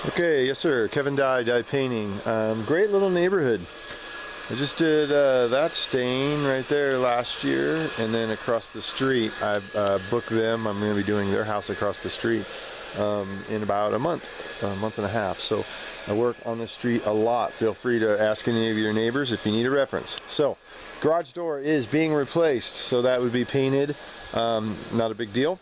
Okay, yes sir, Kevin Dye Painting. Great little neighborhood. I just did that stain right there last year, and then across the street I booked them. I'm going to be doing their house across the street in about a month and a half. So I work on the street a lot. Feel free to ask any of your neighbors if you need a reference. So garage door is being replaced, so that would be painted. Not a big deal.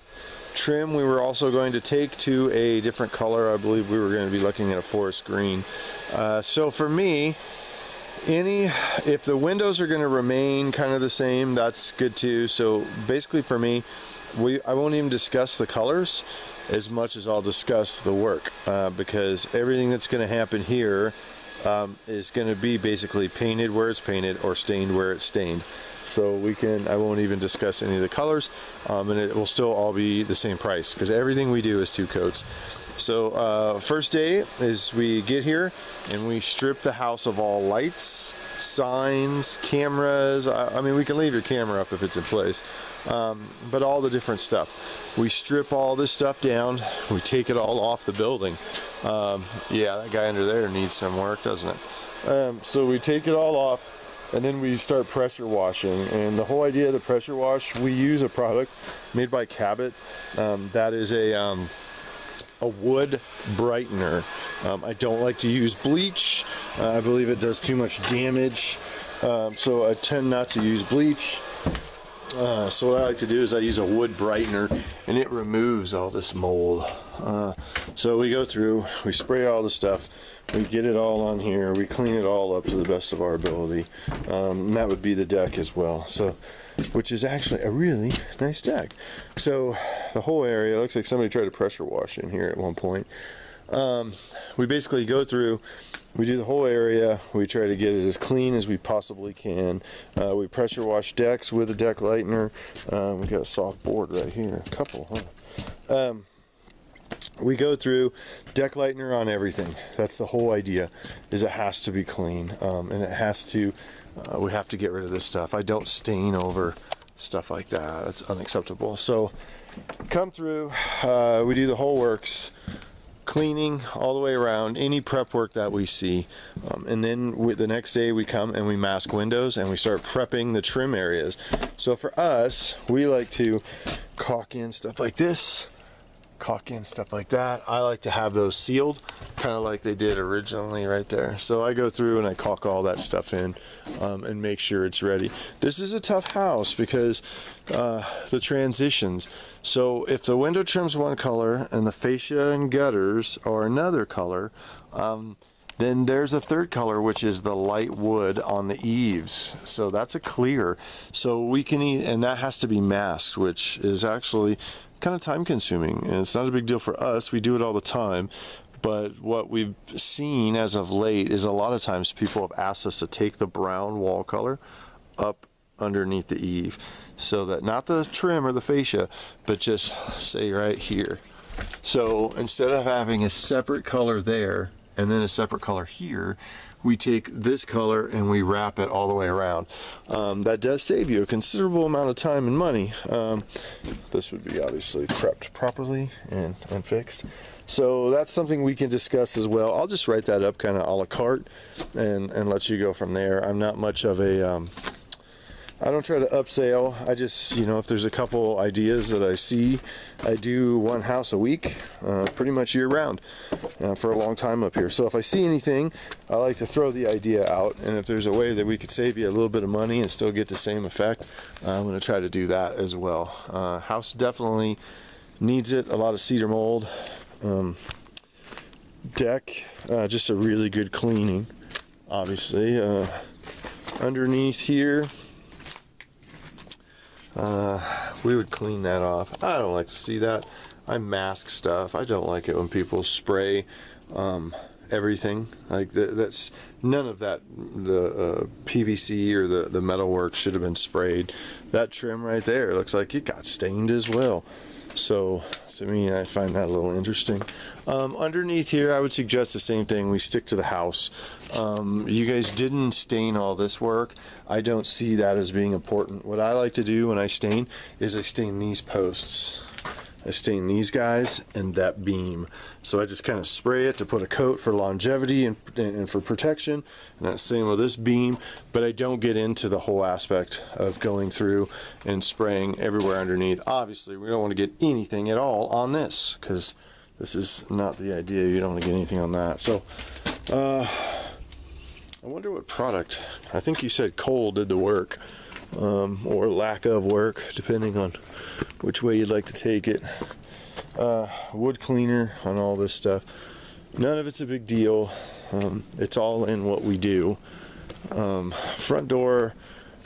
Trim we were also going to take to a different color. I believe we were going to be looking at a forest green. So for me, if the windows are going to remain kind of the same, that's good too. So basically for me, I won't even discuss the colors as much as I'll discuss the work, because everything that's going to happen here is going to be basically painted where it's painted or stained where it's stained. So I won't even discuss any of the colors, and it will still all be the same price because everything we do is 2 coats. So first day is we get here and we strip the house of all lights, signs, cameras. I mean, we can leave your camera up if it's in place, but all the different stuff. We strip all this stuff down. We take it all off the building. Yeah, that guy under there needs some work, doesn't it? So we take it all off. And then we start pressure washing, and the whole idea of the pressure wash, we use a product made by Cabot that is a wood brightener. I don't like to use bleach. I believe it does too much damage, so I tend not to use bleach. So what I like to do is I use a wood brightener, and it removes all this mold. So we go through, we spray all the stuff, we get it all on here, we clean it all up to the best of our ability, and that would be the deck as well. So, which is actually a really nice deck. So the whole area looks like somebody tried to pressure wash in here at one point. We basically go through, we do the whole area, we try to get it as clean as we possibly can. We pressure wash decks with a deck lightener. We got a soft board right here, a couple, huh? We go through deck lightener on everything. That's the whole idea, is it has to be clean, and it has to, we have to get rid of this stuff. I don't stain over stuff like that. That's unacceptable. So come through, we do the whole works, cleaning all the way around, any prep work that we see, and then the next day we come and we mask windows and we start prepping the trim areas. So for us, we like to caulk in stuff like this, caulk in stuff like that. I like to have those sealed, kind of like they did originally right there. So I go through and I caulk all that stuff in, and make sure it's ready. This is a tough house because the transitions. So if the window trim's one color and the fascia and gutters are another color, then there's a third color, which is the light wood on the eaves. So that's a clear. So we can and that has to be masked, which is actually kind of time consuming, and it's not a big deal for us. We do it all the time, but what we've seen as of late is a lot of times people have asked us to take the brown wall color up underneath the eave, so that not the trim or the fascia, but just say right here. So instead of having a separate color there and then a separate color here, we take this color and we wrap it all the way around. That does save you a considerable amount of time and money. This would be obviously prepped properly and fixed. So that's something we can discuss as well. I'll just write that up kind of a la carte and let you go from there. I'm not much of a, I don't try to upsell. I just, if there's a couple ideas that I see, I do one house a week, pretty much year round, for a long time up here. So if I see anything, I like to throw the idea out, and if there's a way that we could save you a little bit of money and still get the same effect, I'm going to try to do that as well. House definitely needs it. A lot of cedar mold. Deck, just a really good cleaning, obviously. Underneath here, we would clean that off. I don't like to see that. I mask stuff. I don't like it when people spray everything. Like that's none of that. The PVC or the metal work should have been sprayed. That trim right there looks like it got stained as well. So to me, I find that a little interesting. Underneath here, I would suggest the same thing. We stick to the house. You guys didn't stain all this work. I don't see that as being important. What I like to do when I stain is I stain these posts. I stain these guys and that beam. So I just kind of spray it to put a coat for longevity and for protection. And that's the same with this beam, but I don't get into the whole aspect of going through and spraying everywhere underneath. Obviously, we don't want to get anything at all on this, because this is not the idea. You don't want to get anything on that. So, I wonder what product. I think you said Cole did the work, or lack of work, depending on which way you'd like to take it. Wood cleaner on all this stuff. None of it's a big deal. It's all in what we do. Front door,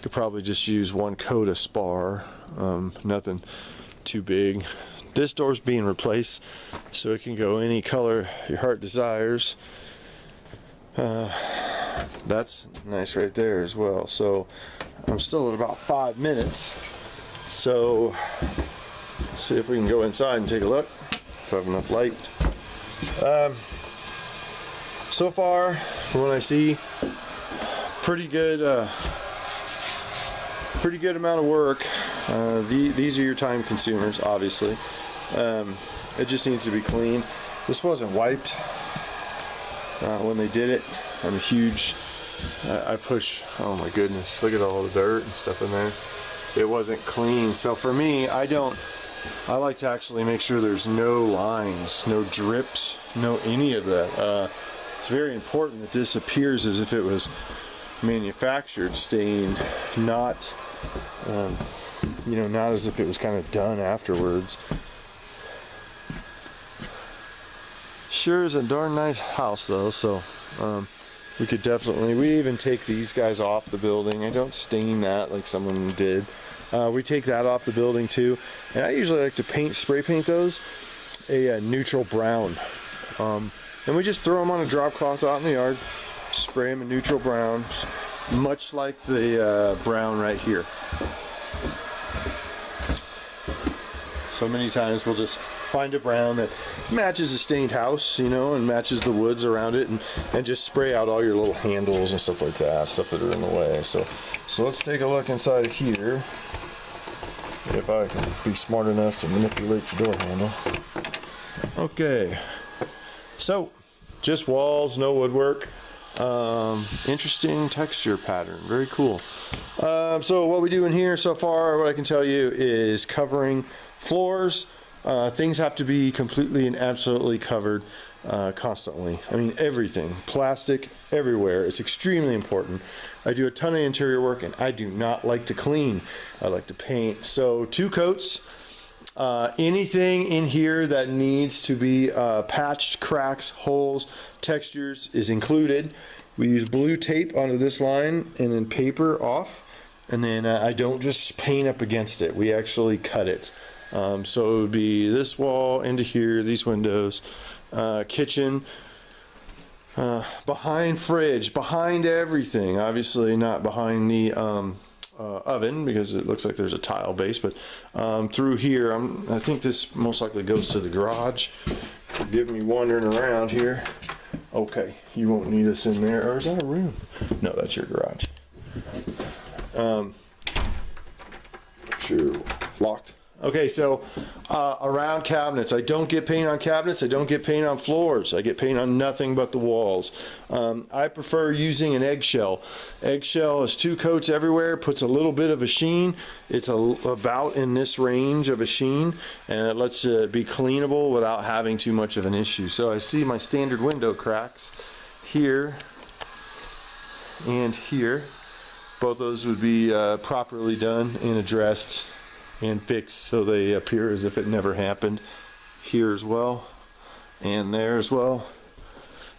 could probably just use one coat of spar. Nothing too big. This door's being replaced, so it can go any color your heart desires. That's nice right there as well. So I'm still at about 5 minutes. So see if we can go inside and take a look if I have enough light. So far, from what I see, pretty good amount of work. These are your time consumers, obviously. It just needs to be cleaned. This wasn't wiped when they did it. I'm a huge, I push, oh my goodness, look at all the dirt and stuff in there. It wasn't clean. So for me, I like to actually make sure there's no lines, no drips, no any of that. It's very important that this appears as if it was manufactured stained, not, not as if it was kind of done afterwards. Sure is a darn nice house though, so we could definitely, we even take these guys off the building. I don't stain that like someone did. We take that off the building too, and I usually like to spray paint those a neutral brown, and we just throw them on a drop cloth out in the yard, spray them a neutral brown, much like the brown right here. So many times we'll just find a brown that matches a stained house, and matches the woods around it, and just spray out all your little handles and stuff like that, stuff that are in the way. So let's take a look inside here, if I can be smart enough to manipulate your door handle. Okay, so just walls, no woodwork. Interesting texture pattern, very cool. So what we do in here so far, what I can tell you is covering floors. Things have to be completely and absolutely covered constantly. I mean, everything, plastic everywhere. It's extremely important. I do a ton of interior work, and I do not like to clean. I like to paint. So 2 coats. Anything in here that needs to be patched, cracks, holes, textures is included. We use blue tape onto this line and then paper off, and then I don't just paint up against it. We actually cut it. So it would be this wall into here, these windows, kitchen, behind fridge, behind everything. Obviously not behind the oven, because it looks like there's a tile base, but through here, I think this most likely goes to the garage. Forgive me wandering around here. Okay, you won't need us in there. Or is that a room? No, that's your garage. Sure, locked. Okay, so around cabinets, I don't get paint on cabinets, I don't get paint on floors, I get paint on nothing but the walls. I prefer using an eggshell. Eggshell is 2 coats everywhere, puts a little bit of a sheen. It's about in this range of a sheen, and it lets it be cleanable without having too much of an issue. So I see my standard window cracks here and here. Both those would be properly done and addressed and fixed so they appear as if it never happened. Here as well, and there as well.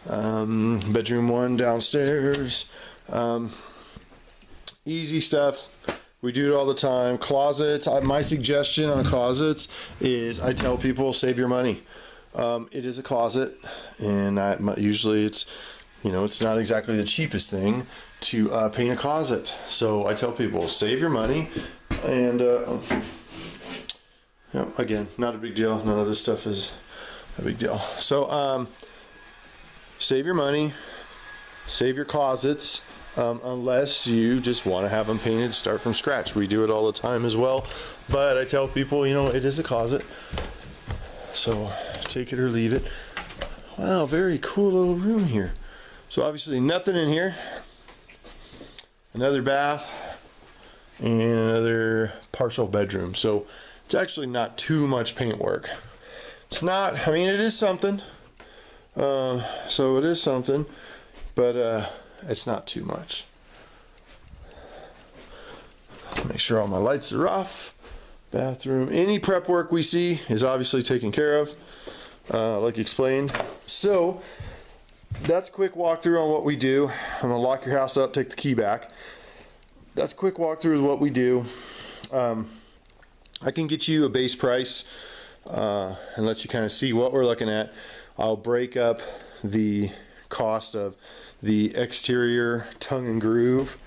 Bedroom 1 downstairs. Easy stuff. We do it all the time. Closets. My suggestion on closets is I tell people, save your money. It is a closet, and usually it's, it's not exactly the cheapest thing to paint a closet. So I tell people, save your money. And again, not a big deal. None of this stuff is a big deal. So save your money, save your closets, unless you just want to have them painted, start from scratch. We do it all the time as well. But I tell people, it is a closet. So take it or leave it. Wow, very cool little room here. So obviously nothing in here. Another bath and another partial bedroom. So it's actually not too much paint work. It's not, I mean, it is something. So it is something, but it's not too much. Make sure all my lights are off. Bathroom. Any prep work we see is obviously taken care of, like explained. So that's a quick walkthrough on what we do. I'm gonna lock your house up, take the key back. That's a quick walkthrough of what we do. I can get you a base price and let you kind of see what we're looking at. I'll break up the cost of the exterior tongue and groove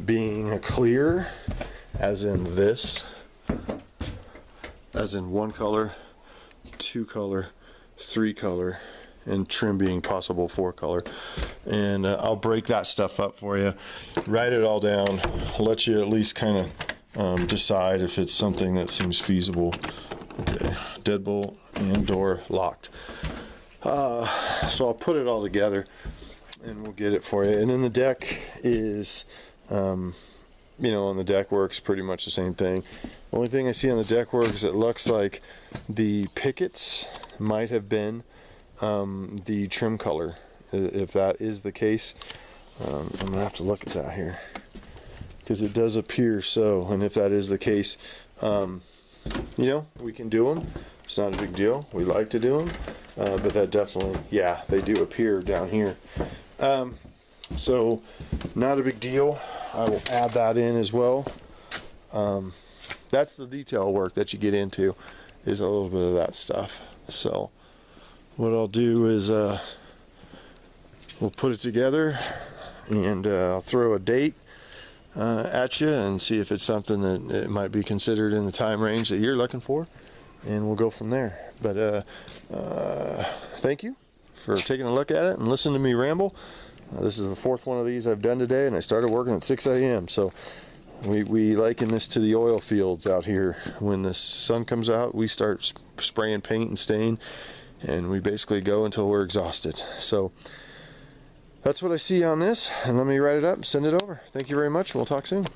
being a clear, as in this, as in 1 color, 2 color, 3 color, and trim being possible 4 color. And I'll break that stuff up for you, write it all down, let you at least kind of decide if it's something that seems feasible. Okay, deadbolt and door locked. So I'll put it all together and we'll get it for you. And then the deck is, you know, on the deck works pretty much the same thing. Only thing I see on the deck work is it looks like the pickets might have been the trim color. If that is the case, I'm gonna have to look at that here because it does appear so. And if that is the case, you know, we can do them. It's not a big deal. We like to do them, but that definitely, yeah, they do appear down here. So not a big deal. I will add that in as well. That's the detail work that you get into, is a little bit of that stuff. So what I'll do is we'll put it together and I'll throw a date at you and see if it's something that it might be considered in the time range that you're looking for, and we'll go from there. But thank you for taking a look at it and listening to me ramble. This is the 4th one of these I've done today, and I started working at 6 a.m. So we liken this to the oil fields out here. When the sun comes out, we start spraying paint and stain, and we basically go until we're exhausted. So that's what I see on this, and let me write it up and send it over. Thank you very much, and we'll talk soon.